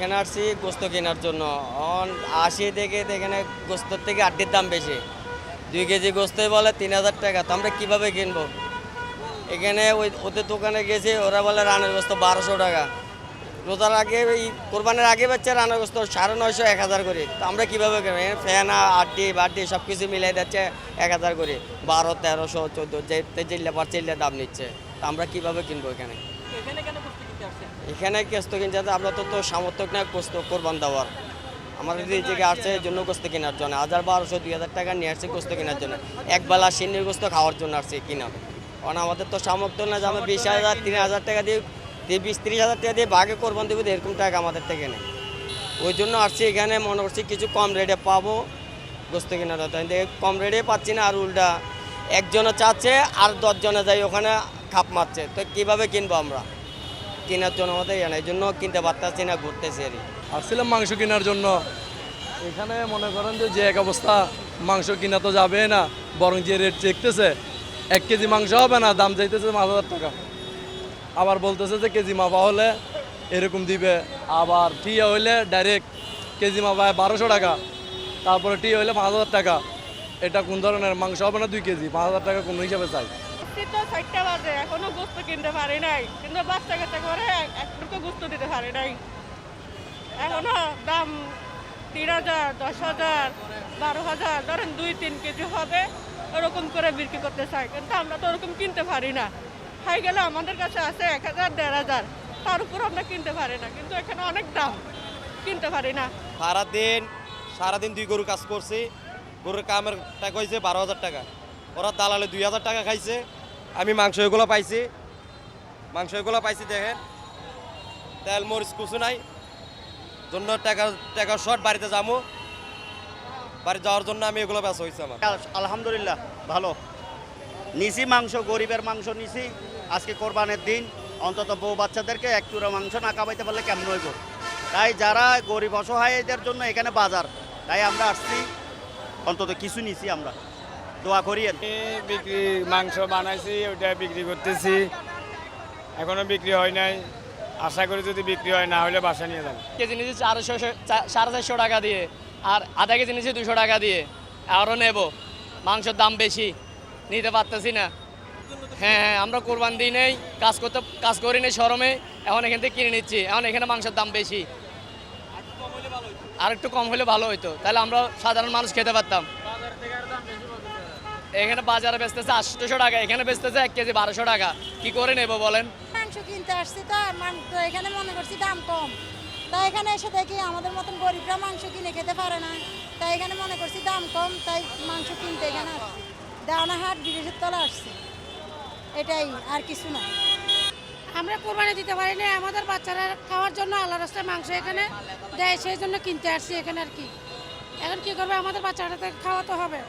এখানে আসছি গোস্ত কেনার জন্য। 80 থেকে এখানে গোস্তর থেকে আড্ডির দাম বেশি। 2 কেজি গোস্তই বলে 3000 টাকা, তো আমরা কীভাবে কিনবো? এখানে ওদের দোকানে গেছি, ওরা বলে রানের গোস্ত 1200 টাকা। রোজার আগে এই কোরবানের আগে বাচ্চা রানের গোস্ত 950 1000 করে, তো আমরা কীভাবে কিনবো? এখানে ফেনা আড্ডি বাড্ডি সব কিছু মিলাই দিচ্ছে 1000 করে, 1200 1300 1400 যে লেবার চিল্লে দাম নিচ্ছে, তো আমরা কীভাবে কিনবো এখানে? এখানে গোস্ত কিনতে আমরা তো সামর্থ্য না গোস্ত কোরবান দেওয়ার। আমাদের এই জায়গায় আসছে এই জন্য গোস্ত কেনার জন্য 1200 2000 টাকা নিয়ে আসছে গোস্ত কেনার জন্য, একবেলা সিন্নির গোস্ত খাওয়ার জন্য আসছে কিনা। কারণ আমাদের তো সামর্থ্য না যে আমরা 20,000 30,000 টাকা দিয়ে 20-30,000 টাকা দিয়ে ভাগে কোরবান দেবো, এরকম টাকা আমাদের থেকে নেই। ওই জন্য আসছি এখানে, মনে করছি কিছু কম রেটে পাবো গোস্ত কেনার। কম রেটে পাচ্ছি না, আর উল্টা একজনে চাচ্ছে আর 10 জনে যাই ওখানে খাপ মারছে, তো কীভাবে কিনবো আমরা? কেনার জন্য আমাদের এই জন্য কিনতে পারতেছি না, ঘুরতেছি আর কি। আসছিলাম মাংস কেনার জন্য। এখানে মনে করেন যে এক অবস্থা, মাংস কিনা তো যাবে না, বরং যে রেট চেকতেছে 1 কেজি মাংস হবে না, দাম চাইতেছে 5000 টাকা। আবার বলতেছে যে কেজি মাপা হলে এরকম দিবে, আবার টিয়া হইলে ডাইরেক্ট কেজি মাপায় 1200 টাকা, তারপরে টিয়া হইলে 5000 টাকা। এটা কোন ধরনের মাংস হবে না? 2 কেজি 5000 টাকা কোন হিসাবে চাই? তো 4টা বাজে এখনো গোস্ত কিনতে পারি নাই, কিন্তু বাচ্চা কাচ্চা করে একটু গোস্ত দিতে পারি নাই। এখনো দাম 3000 10,000 12,000, ধরেন 2-3 কেজি হবে ওরকম করে বিক্রি করতে চাই, কিন্তু আমরা তো ওরকম কিনতে পারি না। খাই গেলে আমাদের কাছে আছে 1000 1500, তার উপর আমরা কিনতে পারি না, কিন্তু এখানে অনেক দাম, কিনতে পারি না। সারাদিন 2 গরু কাজ করছি, গরুর কামের টাকা হয়েছে 12,000 টাকা, ওরা দালালে 2,000 টাকা খাইছে। আমি মাংস এগুলো পাইছি দেখেন, তেল মরিচ কিছু নাই, জন্য টাকা শর্ট। বাড়িতে যাবো, বাড়ি যাওয়ার জন্য আমি এগুলো ব্যস্ত হয়েছি আমার। আলহামদুলিল্লাহ ভালো নিছি, মাংস গরিবের মাংস নিছি। আজকে কোরবানের দিন, অন্তত বউ বাচ্চাদেরকে এক টুকরো মাংস না খাওয়াইতে পারলে কেমন হইব? তাই যারা গরিব অসহায়দের জন্য এখানে বাজার, তাই আমরা আসছি, অন্তত কিছু নিছি। আমরা দোয়া করি। বিক্রি মাংস বানাইছি, ওটা বিক্রি করতেছি, এখনো বিক্রি হয় নাই। আশা করি যদি বিক্রি হয়, না হলে বাসা নিয়ে যাবো। কেজি নিয়েছি 450 টাকা দিয়ে, আর আধা কেজি নিয়েছি 200 টাকা দিয়ে। আরও নেব, মাংসের দাম বেশি, নিতে পারতেছি না। হ্যাঁ, আমরা কোরবান দিই নেই, কাজ করি নেই শরমে, এখন এখান থেকে কিনে নিচ্ছি। এখন এখানে মাংসের দাম বেশি, আর একটু কম হলে ভালো হইতো, তাহলে আমরা সাধারণ মানুষ খেতে পারতাম। এখানে বাজারে বেচতেছে 800 টাকা, এখানে বেচতেছে 1 কেজি 1200 টাকা। কি করে নেব বলেন? মাংস কিনতে আসছি তো, তো এখানে মনে করছি দাম কম, তাই এখানে এসে দেখি আমাদের মতন গরিবরা মাংস কিনে খেতে পারে না, তাই এখানে মনে করছি দাম কম, তাই মাংস কিনতে এখানে আসছি। দাওনাহাট ব্রিজের তলা আসছি, এটাই, আর কিছু না। আমরা কোরবানি দিতে পারি না, আমাদের বাচ্চারা খাওয়ার জন্য আল্লাহ রাস্তায় মাংস এখানে দেয়, সেই জন্য কিনতে আসছি এখানে। আর কি এখন কি করবে, আমাদের বাচ্চাটাকে খাওয়াতে হবে।